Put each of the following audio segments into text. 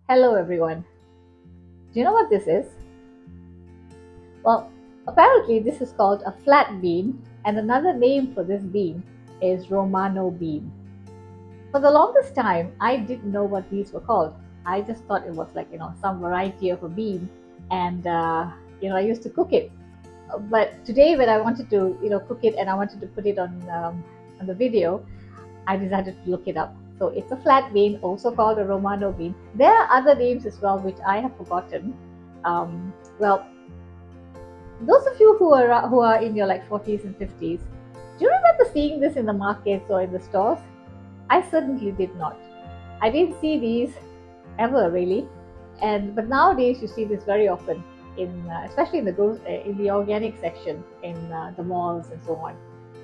Hello everyone. Do you know what this is? Well, apparently this is called a flat bean, and another name for this bean is Romano bean. For the longest time, I didn't know what these were called. I just thought it was like, some variety of a bean, and I used to cook it. But today when I wanted to, cook it and I wanted to put it on the video, I decided to look it up. So it's a flat bean, also called a Romano bean. There are other names as well, which I have forgotten. Well, those of you who are in your like 40s and 50s, do you remember seeing this in the markets or in the stores? I certainly did not. I didn't see these ever really, and but nowadays you see this very often in especially in the organic section in the malls and so on.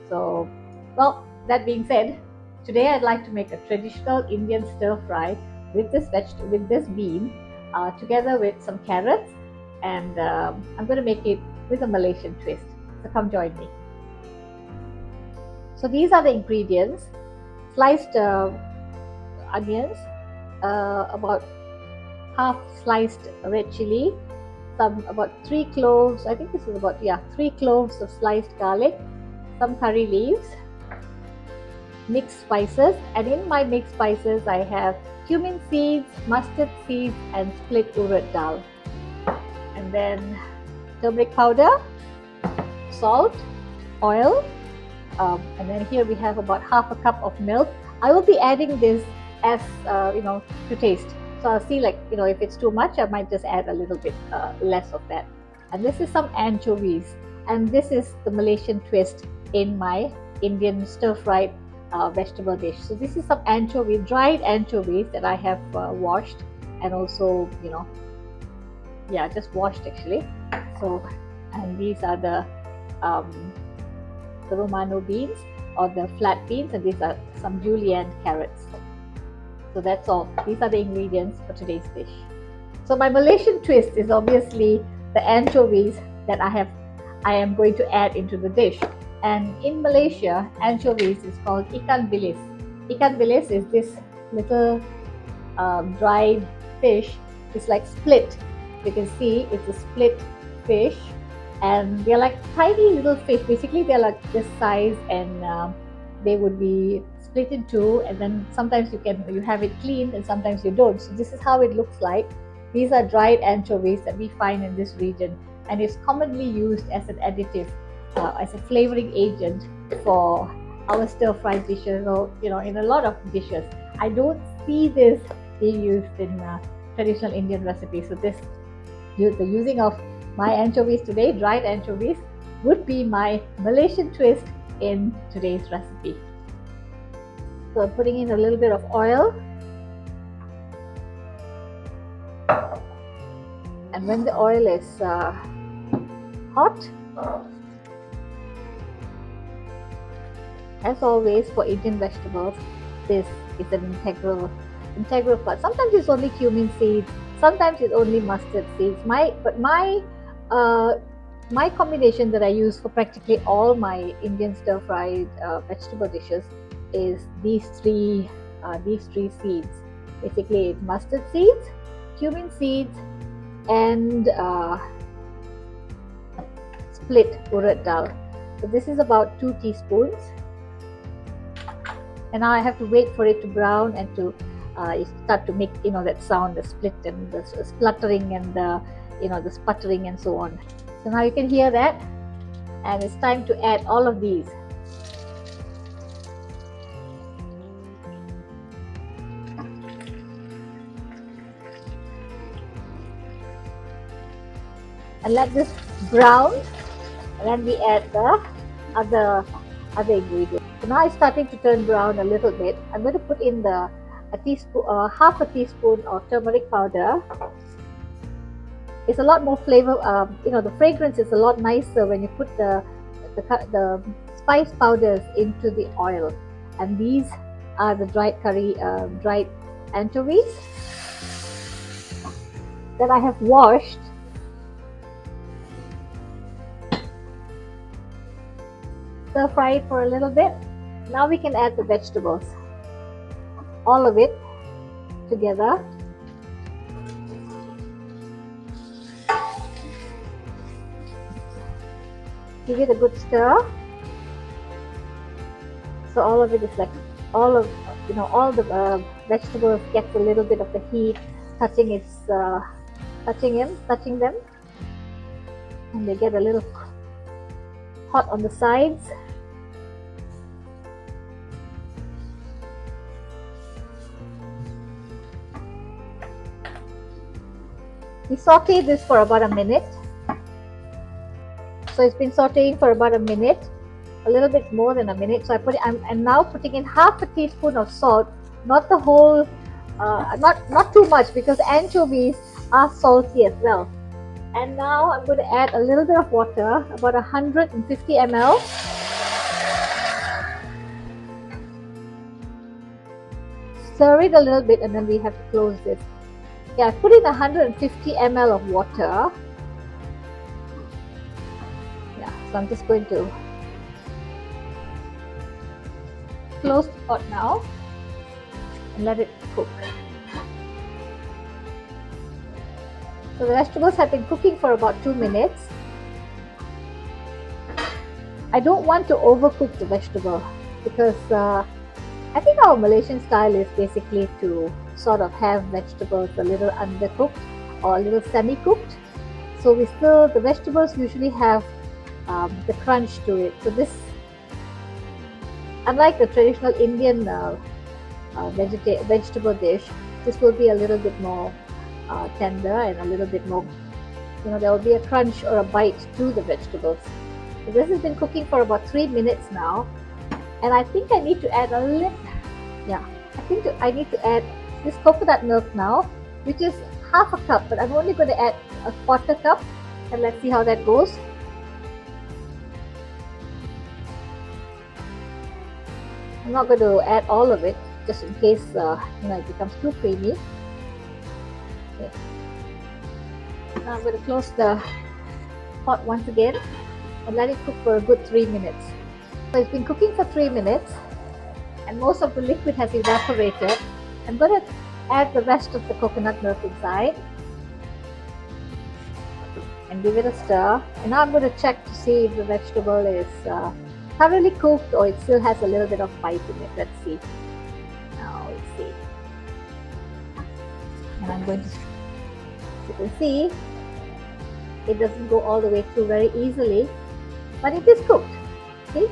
So, well, that being said, today I'd like to make a traditional Indian stir fry with with this bean, together with some carrots, and I'm going to make it with a Malaysian twist. So come join me. So these are the ingredients: sliced onions, about half sliced red chili, some about 3 cloves. I think this is about 3 cloves of sliced garlic, some curry leaves, mixed spices, and in my mixed spices I have cumin seeds, mustard seeds, and split urad dal, and then turmeric powder, salt, oil, and then here we have about half a cup of milk. I will be adding this as to taste. So I'll see, like, if it's too much, I might just add a little bit less of that. And this is some anchovies, and this is the Malaysian twist in my Indian stir-fried vegetable dish. So this is some dried anchovies that I have washed, and also, just washed actually. So, and these are the Romano beans or the flat beans, and these are some julienne carrots. So that's all. These are the ingredients for today's dish. So my Malaysian twist is obviously the anchovies that I am going to add into the dish. And in Malaysia, anchovies is called ikan bilis. Ikan bilis is this little dried fish. It's like split. You can see it's a split fish, and they're like tiny little fish. Basically, they're like this size, and they would be split in two, and then sometimes you have it cleaned and sometimes you don't. So this is how it looks like. These are dried anchovies that we find in this region, and it's commonly used as an additive, as a flavoring agent for our stir-fried dishes, or in a lot of dishes. I don't see this being used in traditional Indian recipes. So the using of my anchovies today, dried anchovies, would be my Malaysian twist in today's recipe. So I'm putting in a little bit of oil, and when the oil is hot, as always for Indian vegetables, this is an integral part. Sometimes it's only cumin seeds, sometimes it's only mustard seeds. My combination that I use for practically all my Indian stir-fried vegetable dishes is these three seeds. Basically, it's mustard seeds, cumin seeds, and split urad dal. So this is about 2 teaspoons. And now I have to wait for it to brown and to start to make that sound, the split and the spluttering and the sputtering and so on. So now you can hear that, and it's time to add all of these. And let this brown, and then we add the other ingredients. So now it's starting to turn brown a little bit. I'm going to put in half a teaspoon of turmeric powder. It's a lot more flavor. The fragrance is a lot nicer when you put the spice powders into the oil. And these are the dried anchovies that I have washed. Stir fry it for a little bit. Now we can add the vegetables, all of it together. Give it a good stir. So all of it is like all of all the vegetables gets a little bit of the heat touching them, and they get a little hot on the sides. We saute this for about a minute. So it's been sauteing for about a minute, a little bit more than a minute. So I'm now putting in half a teaspoon of salt, not the whole, not too much, because anchovies are salty as well. And now I'm going to add a little bit of water, about 150 ml. Stir it a little bit, and then we have to close this. Yeah, I put in 150 ml of water. Yeah, so I'm just going to close the pot now and let it cook. So the vegetables have been cooking for about 2 minutes. I don't want to overcook the vegetable because I think our Malaysian style is basically to sort of have vegetables a little undercooked or a little semi-cooked. So the vegetables usually have the crunch to it. So this, unlike the traditional Indian vegetable dish, this will be a little bit more tender and a little bit more, there will be a crunch or a bite to the vegetables. So this has been cooking for about 3 minutes now, and I think I need to add a little, I need to add this coconut milk now, which is half a cup, but I'm only going to add a quarter cup, and let's see how that goes. I'm not going to add all of it, just in case it becomes too creamy. Okay. Now I'm going to close the pot once again and let it cook for a good 3 minutes. So it's been cooking for 3 minutes, and most of the liquid has evaporated. I'm going to add the rest of the coconut milk inside and give it a stir. And now I'm going to check to see if the vegetable is thoroughly cooked or it still has a little bit of bite in it. Let's see. Now let's see. And I'm going to, as you can see, it doesn't go all the way through very easily, but it is cooked. See?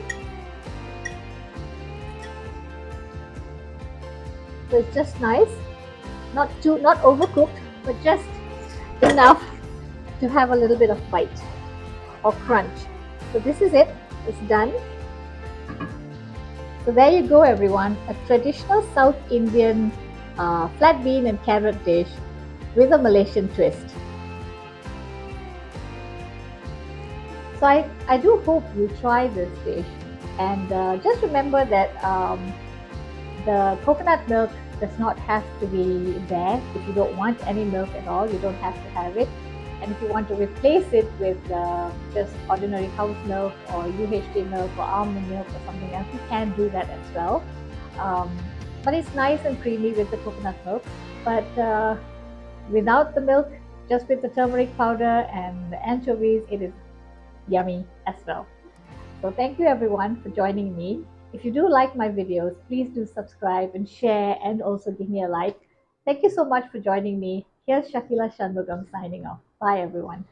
So it's just nice, not overcooked, but just enough to have a little bit of bite or crunch. So this is it. It's done. So there you go, everyone. A traditional South Indian flat bean and carrot dish with a Malaysian twist. So I do hope you try this dish, and just remember that the coconut milk does not have to be there. If you don't want any milk at all, you don't have to have it. And if you want to replace it with just ordinary cow's milk or UHT milk or almond milk or something else, you can do that as well. But it's nice and creamy with the coconut milk. But without the milk, just with the turmeric powder and the anchovies, it is yummy as well. So thank you everyone for joining me. If you do like my videos, please do subscribe and share, and also give me a like. Thank you so much for joining me. Here's Shakila Shanmugam signing off. Bye everyone.